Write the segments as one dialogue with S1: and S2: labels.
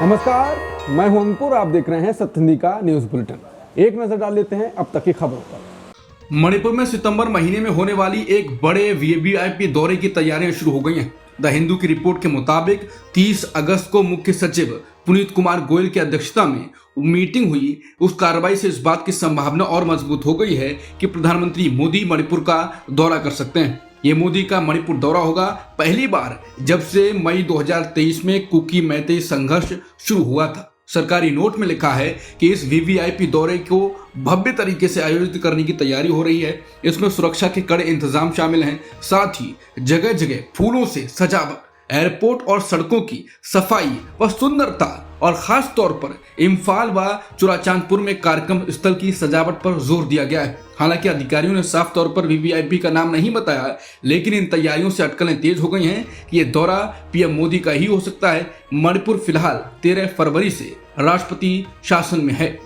S1: नमस्कार, मैं हूं अंकुर। आप देख रहे हैं सत्य हिंदी का न्यूज बुलेटिन। एक नजर डाल लेते हैं अब तक की खबरों पर।
S2: मणिपुर में सितंबर महीने में होने वाली एक बड़े वीवीआईपी दौरे की तैयारियां शुरू हो गई हैं। द हिंदू की रिपोर्ट के मुताबिक 30 अगस्त को मुख्य सचिव पुनीत कुमार गोयल की अध्यक्षता में मीटिंग हुई। उस कार्रवाई से इस बात की संभावना और मजबूत हो गई है कि प्रधानमंत्री मोदी मणिपुर का दौरा कर सकते हैं। ये मोदी का मणिपुर दौरा होगा पहली बार जब से मई 2023 में कुकी मैतेई संघर्ष शुरू हुआ था। सरकारी नोट में लिखा है कि इस वीवीआईपी दौरे को भव्य तरीके से आयोजित करने की तैयारी हो रही है। इसमें सुरक्षा के कड़े इंतजाम शामिल हैं, साथ ही जगह जगह फूलों से सजावट, एयरपोर्ट और सड़कों की सफाई व सुंदरता और खास तौर पर इम्फाल व चुराचांदपुर में कार्यक्रम स्थल की सजावट पर जोर दिया गया है। हालांकि अधिकारियों ने साफ तौर पर वीवीआईपी का नाम नहीं बताया, लेकिन इन तैयारियों से अटकलें तेज हो गई हैं कि ये दौरा पीएम मोदी का ही हो सकता है। मणिपुर फिलहाल 13 फरवरी से राष्ट्रपति शासन में है।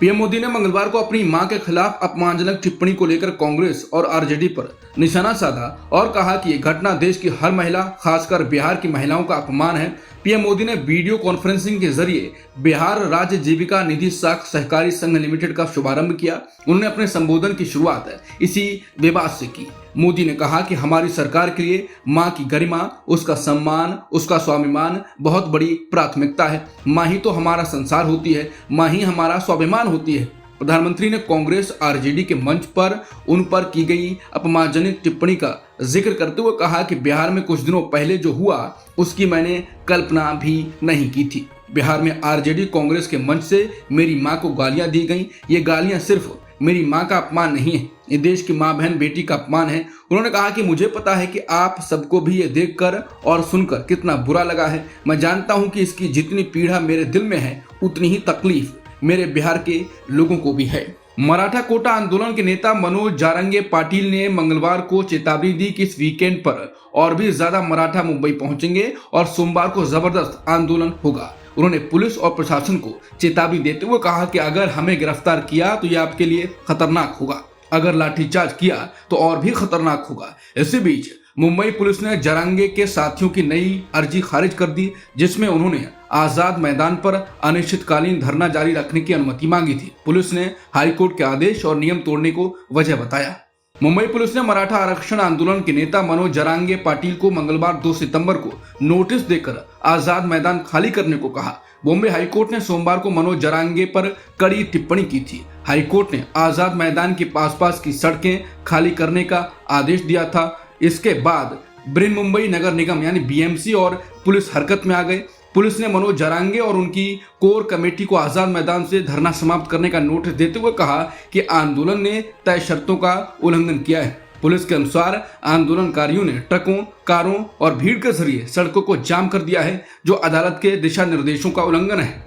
S2: पीएम मोदी ने मंगलवार को अपनी मां के खिलाफ अपमानजनक टिप्पणी को लेकर कांग्रेस और आरजेडी पर निशाना साधा और कहा कि ये घटना देश की हर महिला, खासकर बिहार की महिलाओं का अपमान है। पीएम मोदी ने वीडियो कॉन्फ्रेंसिंग के जरिए बिहार राज्य जीविका निधि साख सहकारी संघ लिमिटेड का शुभारंभ किया। उन्होंने अपने संबोधन की शुरुआत इसी विवाद से की। मोदी ने कहा कि हमारी सरकार के लिए मां की गरिमा, उसका सम्मान, उसका स्वाभिमान बहुत बड़ी प्राथमिकता है। मां ही तो हमारा संसार होती है, मां ही हमारा स्वाभिमान होती है। प्रधानमंत्री ने कांग्रेस आरजेडी के मंच पर उन पर की गई अपमानजनक टिप्पणी का जिक्र करते हुए कहा कि बिहार में कुछ दिनों पहले जो हुआ उसकी मैंने कल्पना भी नहीं की थी। बिहार में आरजेडी कांग्रेस के मंच से मेरी मां को गालियां दी गई। ये गालियां सिर्फ मेरी मां का अपमान नहीं है, ये देश की मां बहन बेटी का अपमान है। उन्होंने कहा कि मुझे पता है कि आप सबको भी ये देखकर और सुनकर कितना बुरा लगा है। मैं जानता हूं कि इसकी जितनी पीड़ा मेरे दिल में है उतनी ही तकलीफ मेरे बिहार के लोगों को भी है। मराठा कोटा आंदोलन के नेता मनोज जारंगे पाटिल ने मंगलवार को चेतावनी दी कि इस वीकेंड पर और भी ज्यादा मराठा मुंबई पहुंचेंगे और सोमवार को जबरदस्त आंदोलन होगा। उन्होंने पुलिस और प्रशासन को चेतावनी देते हुए कहा कि अगर हमें गिरफ्तार किया तो यह आपके लिए खतरनाक होगा, अगर लाठीचार्ज किया तो और भी खतरनाक होगा। इसी बीच मुंबई पुलिस ने जारंगे के साथियों की नई अर्जी खारिज कर दी, जिसमें उन्होंने आजाद मैदान पर अनिश्चितकालीन धरना जारी रखने की अनुमति मांगी थी। पुलिस ने हाईकोर्ट के आदेश और नियम तोड़ने को वजह बताया। मुंबई पुलिस ने मराठा आरक्षण आंदोलन के नेता मनोज जारंगे पाटिल को मंगलवार 2 सितंबर को नोटिस देकर आजाद मैदान खाली करने को कहा। बॉम्बे हाईकोर्ट ने सोमवार को मनोज जारंगे पर कड़ी टिप्पणी की थी। हाईकोर्ट ने आजाद मैदान के पास की सड़कें खाली करने का आदेश दिया था। इसके बाद ब्रिन मुंबई नगर निगम यानी बीएमसी और पुलिस हरकत में आ गए। पुलिस ने मनोज जारंगे और उनकी कोर कमेटी को आजाद मैदान से धरना समाप्त करने का नोटिस देते हुए कहा कि आंदोलन ने तय शर्तों का उल्लंघन किया है। पुलिस के अनुसार आंदोलनकारियों ने ट्रकों, कारों और भीड़ के जरिए सड़कों को जाम कर दिया है, जो अदालत के दिशा निर्देशों का उल्लंघन है।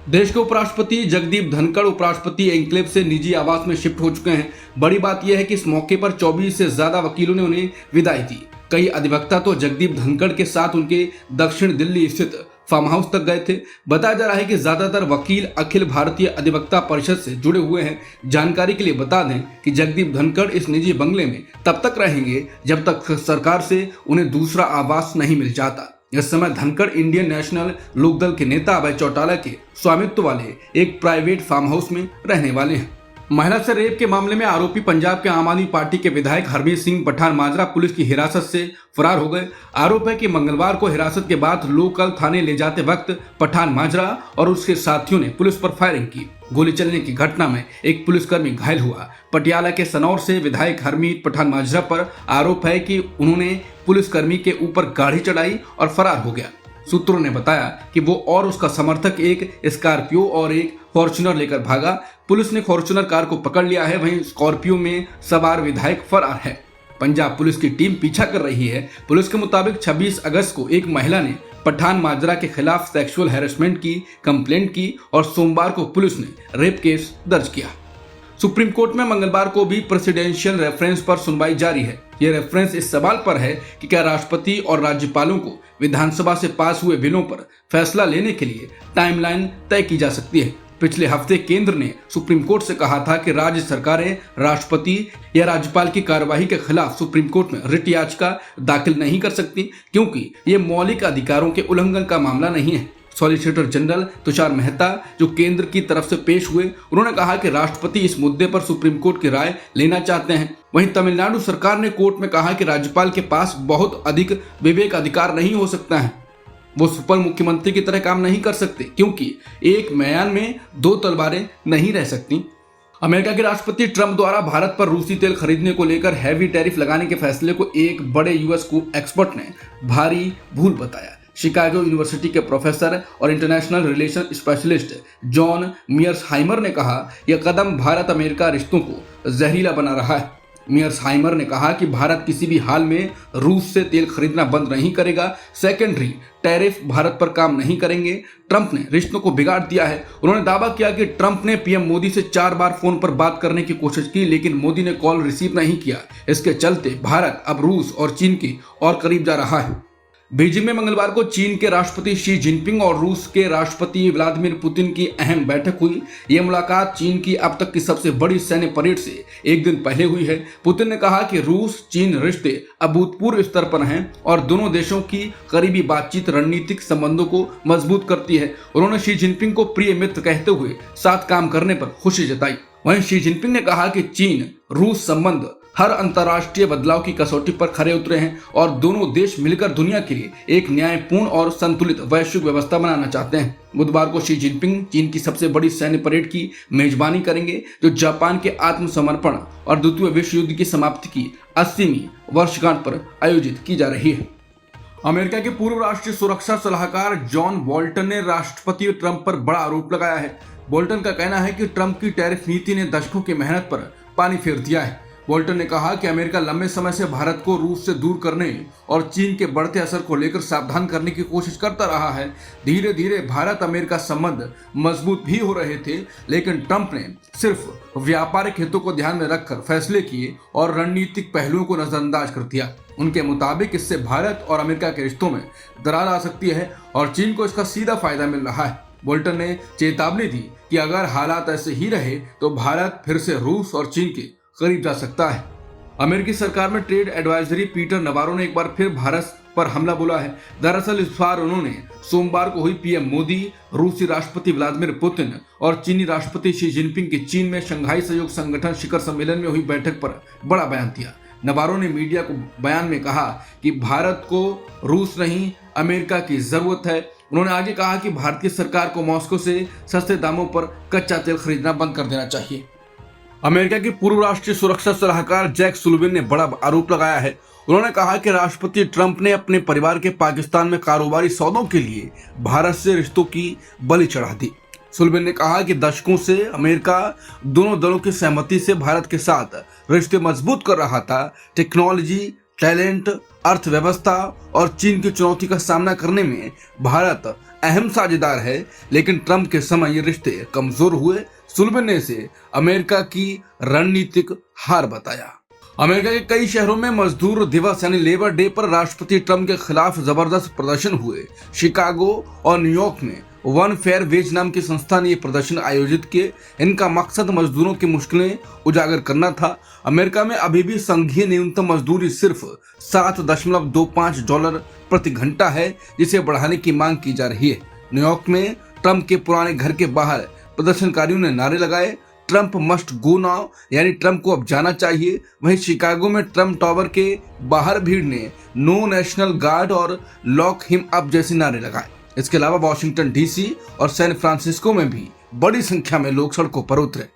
S2: देश के उपराष्ट्रपति जगदीप धनखड़ उपराष्ट्रपति एन्क्लेव से निजी आवास में शिफ्ट हो चुके हैं। बड़ी बात यह है कि इस मौके पर 24 से ज्यादा वकीलों ने उन्हें विदाई दी। कई अधिवक्ता तो जगदीप धनखड़ के साथ उनके दक्षिण दिल्ली स्थित फार्म हाउस तक गए थे। बताया जा रहा है कि ज्यादातर वकील अखिल भारतीय अधिवक्ता परिषद से जुड़े हुए हैं। जानकारी के लिए बता दें कि जगदीप धनखड़ इस निजी बंगले में तब तक रहेंगे जब तक सरकार से उन्हें दूसरा आवास नहीं मिल जाता। इस समय धनखड़ इंडियन नेशनल लोकदल के नेता अभय चौटाला के स्वामित्व वाले एक प्राइवेट फार्म हाउस में रहने वाले हैं। महिला से रेप के मामले में आरोपी पंजाब के आम आदमी पार्टी के विधायक हरमीत सिंह पठान माजरा पुलिस की हिरासत से फरार हो गए। आरोप है कि मंगलवार को हिरासत के बाद लोकल थाने ले जाते वक्त पठान माजरा और उसके साथियों ने पुलिस पर फायरिंग की। गोली चलने की घटना में एक पुलिसकर्मी घायल हुआ। पटियाला के सनौर से विधायक हरमीत पठान माजरा पर आरोप है कि उन्होंने पुलिसकर्मी के ऊपर गाड़ी चढ़ाई और फरार हो गया। सूत्रों ने बताया कि वो और उसका समर्थक एक स्कॉर्पियो और एक फॉर्च्यूनर लेकर भागा। पुलिस ने फॉर्च्यूनर कार को पकड़ लिया है, वहीं स्कॉर्पियो में सवार विधायक फरार है। पंजाब पुलिस की टीम पीछा कर रही है। पुलिस के मुताबिक 26 अगस्त को एक महिला ने पठान माजरा के खिलाफ सेक्सुअल हैरेसमेंट की कंप्लेंट की और सोमवार को पुलिस ने रेप केस दर्ज किया। सुप्रीम कोर्ट में मंगलवार को भी प्रेसिडेंशियल रेफरेंस पर सुनवाई जारी है। यह रेफरेंस इस सवाल पर है कि क्या राष्ट्रपति और राज्यपालों को विधानसभा से पास हुए बिलों पर फैसला लेने के लिए टाइमलाइन तय की जा सकती है। पिछले हफ्ते केंद्र ने सुप्रीम कोर्ट से कहा था कि राज्य सरकारें राष्ट्रपति या राज्यपाल की कार्यवाही के खिलाफ सुप्रीम कोर्ट में रिट याचिका दाखिल नहीं कर सकती, क्योंकि ये मौलिक अधिकारों के उल्लंघन का मामला नहीं है। सॉलिसिटर जनरल तुषार मेहता जो केंद्र की तरफ से पेश हुए, उन्होंने कहा कि राष्ट्रपति इस मुद्दे पर सुप्रीम कोर्ट की राय लेना चाहते हैं। वहीं तमिलनाडु सरकार ने कोर्ट में कहा कि राज्यपाल के पास बहुत अधिक विवेक अधिकार नहीं हो सकता है, वो सुपर मुख्यमंत्री की तरह काम नहीं कर सकते, क्योंकि एक म्यान में दो तलवारें नहीं रह सकती। अमेरिका के राष्ट्रपति ट्रंप द्वारा भारत पर रूसी तेल खरीदने को लेकर हैवी टैरिफ लगाने के फैसले को एक बड़े यूएस एक्सपर्ट ने भारी भूल बताया। शिकागो यूनिवर्सिटी के प्रोफेसर और इंटरनेशनल रिलेशन स्पेशलिस्ट जॉन मियर्सहाइमर ने कहा, यह कदम भारत अमेरिका रिश्तों को जहरीला बना रहा है। मियर्सहाइमर ने कहा कि भारत किसी भी हाल में रूस से तेल खरीदना बंद नहीं करेगा। सेकेंडरी टैरिफ भारत पर काम नहीं करेंगे। ट्रंप ने रिश्तों को बिगाड़ दिया है। उन्होंने दावा किया कि ट्रंप ने पीएम मोदी से 4 बार फोन पर बात करने की कोशिश की, लेकिन मोदी ने कॉल रिसीव नहीं किया। इसके चलते भारत अब रूस और चीन के और करीब जा रहा है। बीजिंग में मंगलवार को चीन के राष्ट्रपति शी जिनपिंग और रूस के राष्ट्रपति व्लादिमीर पुतिन की अहम बैठक हुई। यह मुलाकात चीन की अब तक की सबसे बड़ी सैन्य परेड से एक दिन पहले हुई है। पुतिन ने कहा कि रूस चीन रिश्ते अभूतपूर्व स्तर पर हैं और दोनों देशों की करीबी बातचीत रणनीतिक संबंधों को मजबूत करती है। उन्होंने शी जिनपिंग को प्रिय मित्र कहते हुए साथ काम करने पर खुशी जताई। वहीं शी जिनपिंग ने कहा कि चीन रूस संबंध हर अंतर्राष्ट्रीय बदलाव की कसौटी पर खरे उतरे हैं और दोनों देश मिलकर दुनिया के लिए एक न्यायपूर्ण और संतुलित वैश्विक व्यवस्था बनाना चाहते हैं। बुधवार को शी जिनपिंग चीन की सबसे बड़ी सैन्य परेड की मेजबानी करेंगे, जो जापान के आत्मसमर्पण और द्वितीय विश्व युद्ध की समाप्ति की 80वीं वर्षगांठ पर आयोजित की जा रही है। अमेरिका के पूर्व राष्ट्रीय सुरक्षा सलाहकार जॉन बोल्टन ने राष्ट्रपति ट्रंप पर बड़ा आरोप लगाया है। बोल्टन का कहना है कि ट्रंप की टैरिफ नीति ने दशकों की मेहनत पर पानी फेर दिया है। बोल्टन ने कहा कि अमेरिका लंबे समय से भारत को रूस से दूर करने और चीन के बढ़ते असर को लेकर सावधान करने की कोशिश करता रहा है। धीरे धीरे भारत अमेरिका संबंध मजबूत भी हो रहे थे, लेकिन ट्रंप ने सिर्फ व्यापारिक हितों को ध्यान में रखकर फैसले किए और रणनीतिक पहलुओं को नजरअंदाज कर दिया। उनके मुताबिक इससे भारत और अमेरिका के रिश्तों में दरार आ सकती है और चीन को इसका सीधा फायदा मिल रहा है। बोल्टन ने चेतावनी दी कि अगर हालात ऐसे ही रहे तो भारत फिर से रूस और चीन के करीब जा सकता है। अमेरिकी सरकार में ट्रेड एडवाइजरी पीटर नवारो ने एक बार फिर भारत पर हमला बोला है। दरअसल इस बार उन्होंने सोमवार को हुई पीएम मोदी, रूसी राष्ट्रपति व्लादिमीर पुतिन और चीनी राष्ट्रपति शी जिनपिंग की चीन में शंघाई सहयोग संगठन शिखर सम्मेलन में हुई बैठक पर बड़ा बयान दिया। नवारो ने मीडिया को बयान में कहा कि भारत को रूस नहीं अमेरिका की जरूरत है। उन्होंने आगे कहा कि भारतीय सरकार को मॉस्को से सस्ते दामों पर कच्चा तेल खरीदना बंद कर देना चाहिए। अमेरिका के पूर्व राष्ट्रीय सुरक्षा सलाहकार जैक सुलिवन ने बड़ा आरोप लगाया है। उन्होंने कहा कि राष्ट्रपति ट्रंप ने अपने परिवार के पाकिस्तान में कारोबारी सौदों के लिए भारत से रिश्तों की बलि चढ़ा दी। सुलिवन ने कहा कि दशकों से अमेरिका दोनों दलों की सहमति से भारत के साथ रिश्ते मजबूत कर रहा था। टेक्नोलॉजी, टैलेंट, अर्थव्यवस्था और चीन की चुनौती का सामना करने में भारत अहम साझेदार है, लेकिन ट्रंप के समय ये रिश्ते कमजोर हुए। सुलिवन ने इसे अमेरिका की रणनीतिक हार बताया। अमेरिका के कई शहरों में मजदूर दिवस यानी लेबर डे पर राष्ट्रपति ट्रंप के खिलाफ जबरदस्त प्रदर्शन हुए। शिकागो और न्यूयॉर्क में वन फेयर वेज नाम की संस्था ने ये प्रदर्शन आयोजित किए। इनका मकसद मजदूरों की मुश्किलें उजागर करना था। अमेरिका में अभी भी संघीय न्यूनतम मजदूरी सिर्फ $7.25 प्रति घंटा है, जिसे बढ़ाने की मांग की जा रही है। न्यूयॉर्क में ट्रंप के पुराने घर के बाहर प्रदर्शनकारियों ने नारे लगाए, ट्रंप मस्ट गो नाउ, यानी ट्रंप को अब जाना चाहिए। वहीं शिकागो में ट्रंप टावर के बाहर भीड़ ने नो नेशनल गार्ड और लॉक हिम अप जैसे नारे लगाए। इसके अलावा वाशिंगटन डीसी और सैन फ्रांसिस्को में भी बड़ी संख्या में लोग सड़कों पर उतरे।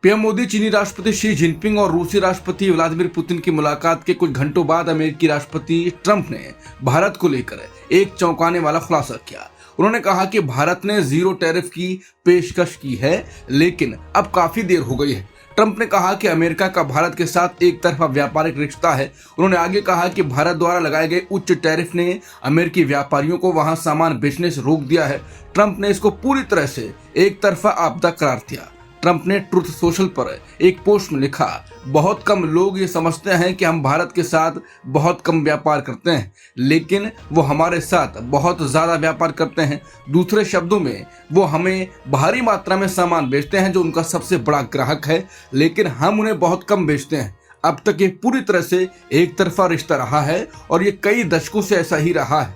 S2: पीएम मोदी, चीनी राष्ट्रपति शी जिनपिंग और रूसी राष्ट्रपति व्लादिमीर पुतिन की मुलाकात के कुछ घंटों बाद अमेरिकी राष्ट्रपति ट्रंप ने भारत को लेकर एक चौंकाने वाला खुलासा किया। उन्होंने कहा कि भारत ने जीरो टैरिफ की पेशकश की है, लेकिन अब काफी देर हो गई है। ट्रंप ने कहा कि अमेरिका का भारत के साथ एक तरफा व्यापारिक रिश्ता है। उन्होंने आगे कहा कि भारत द्वारा लगाए गए उच्च टैरिफ ने अमेरिकी व्यापारियों को वहां सामान बेचने से रोक दिया है। ट्रंप ने इसको पूरी तरह से एक तरफा आपदा करार दिया। ट्रंप ने ट्रुथ सोशल पर एक पोस्ट में लिखा, बहुत कम लोग ये समझते हैं कि हम भारत के साथ बहुत कम व्यापार करते हैं, लेकिन वो हमारे साथ बहुत ज्यादा व्यापार करते हैं। दूसरे शब्दों में वो हमें भारी मात्रा में सामान बेचते हैं जो उनका सबसे बड़ा ग्राहक है, लेकिन हम उन्हें बहुत कम बेचते हैं। अब तक ये पूरी तरह से एक तरफा रिश्ता रहा है और ये कई दशकों से ऐसा ही रहा है।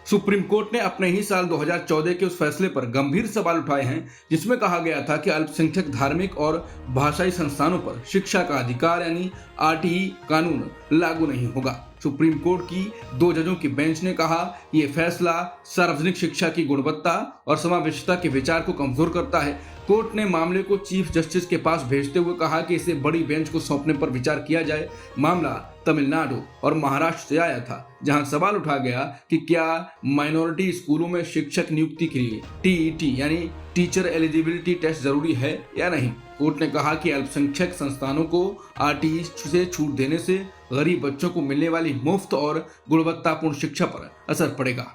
S2: सुप्रीम कोर्ट ने अपने ही साल 2014 के उस फैसले पर गंभीर सवाल उठाए हैं जिसमें कहा गया था कि अल्पसंख्यक धार्मिक और भाषाई संस्थानों पर शिक्षा का अधिकार यानी आरटीई कानून लागू नहीं होगा। सुप्रीम कोर्ट की 2 जजों की बेंच ने कहा ये फैसला सार्वजनिक शिक्षा की गुणवत्ता और समावेशिता के विचार को कमजोर करता है। कोर्ट ने मामले को चीफ जस्टिस के पास भेजते हुए कहा कि इसे बड़ी बेंच को सौंपने पर विचार किया जाए। मामला तमिलनाडु और महाराष्ट्र से आया था, जहां सवाल उठा गया कि क्या माइनॉरिटी स्कूलों में शिक्षक नियुक्ति के लिए टीईटी यानी टीचर एलिजिबिलिटी टेस्ट जरूरी है या नहीं। कोर्ट ने कहा कि अल्पसंख्यक संस्थानों को आरटीई से छूट देने से गरीब बच्चों को मिलने वाली मुफ्त और गुणवत्तापूर्ण शिक्षा पर असर पड़ेगा।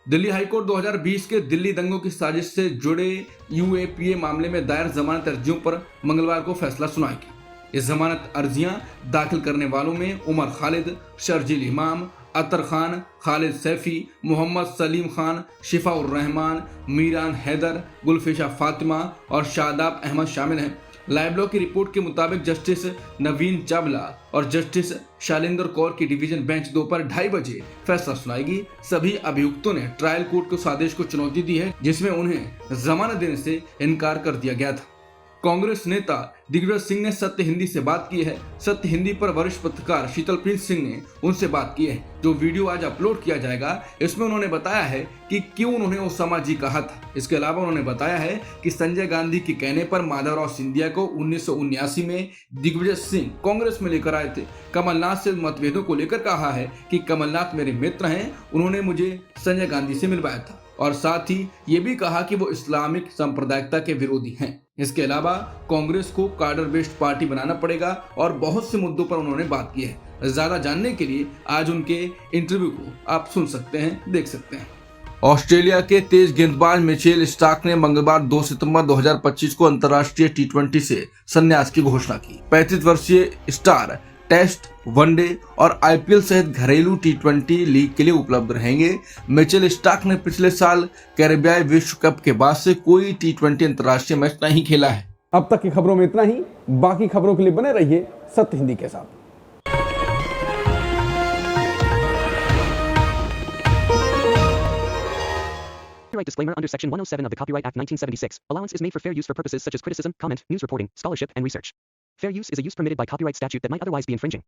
S2: दिल्ली हाईकोर्ट 2020 के दिल्ली दंगों की साजिश से जुड़े यूएपीए मामले में दायर जमानत अर्जियों पर मंगलवार को फैसला सुनाएगी। इस जमानत अर्जियां दाखिल करने वालों में उमर खालिद, शर्जील इमाम, अतर खान, खालिद सैफी, मोहम्मद सलीम खान, शिफा उर रहमान, मीरान हैदर, गुलफिशा फातिमा और शादाब अहमद शामिल हैं। लाइब्लो की रिपोर्ट के मुताबिक जस्टिस नवीन चावला और जस्टिस शालिंदर कौर की डिवीजन बेंच दोपहर 2:30 बजे फैसला सुनाएगी। सभी अभियुक्तों ने ट्रायल कोर्ट के उस आदेश को चुनौती दी है जिसमें उन्हें जमानत देने से इनकार कर दिया गया था। कांग्रेस नेता दिग्विजय सिंह ने सत्य हिंदी से बात की है। सत्य हिंदी पर वरिष्ठ पत्रकार शीतल प्रिंस सिंह ने उनसे बात की है। जो वीडियो आज अपलोड किया जाएगा इसमें उन्होंने बताया है कि क्यों उन्होंने ओसामा जी कहा था। इसके अलावा उन्होंने बताया है कि संजय गांधी के कहने पर माधवराव सिंधिया को 1979 में दिग्विजय सिंह कांग्रेस में लेकर आए थे। कमलनाथ से मतभेदों को लेकर कहा है कि कमलनाथ मेरे मित्र हैं, उन्होंने मुझे संजय गांधी से मिलवाया था और साथ ही ये भी कहा कि वो इस्लामिक सांप्रदायिकता के विरोधी हैं। इसके अलावा कांग्रेस को कार्डर बेस्ड पार्टी बनाना पड़ेगा और बहुत से मुद्दों पर उन्होंने बात की है। ज्यादा जानने के लिए आज उनके इंटरव्यू को आप सुन सकते हैं, देख सकते हैं। ऑस्ट्रेलिया के तेज गेंदबाज मिचेल स्टार्क ने मंगलवार 2 सितंबर 2025 को अंतर्राष्ट्रीय टी20 से संन्यास की घोषणा की। 35 वर्षीय स्टार टेस्ट, वनडे और आईपीएल सहित घरेलू टी20 लीग के लिए उपलब्ध रहेंगे। मिचेल स्टार्क ने पिछले साल कैरेबियाई विश्व कप के बाद से कोई टी20 अंतर्राष्ट्रीय मैच नहीं खेला है।
S1: अब तक की खबरों में इतना ही। बाकी खबरों के लिए बने रहिए सत्य हिंदी के साथ।
S3: Copyright disclaimer under Section 107 of the Copyright Act 1976. Allowance is made for fair use for purposes such as criticism, comment, news reporting, scholarship, and research. Fair use is a use permitted by copyright statute that might otherwise be infringing.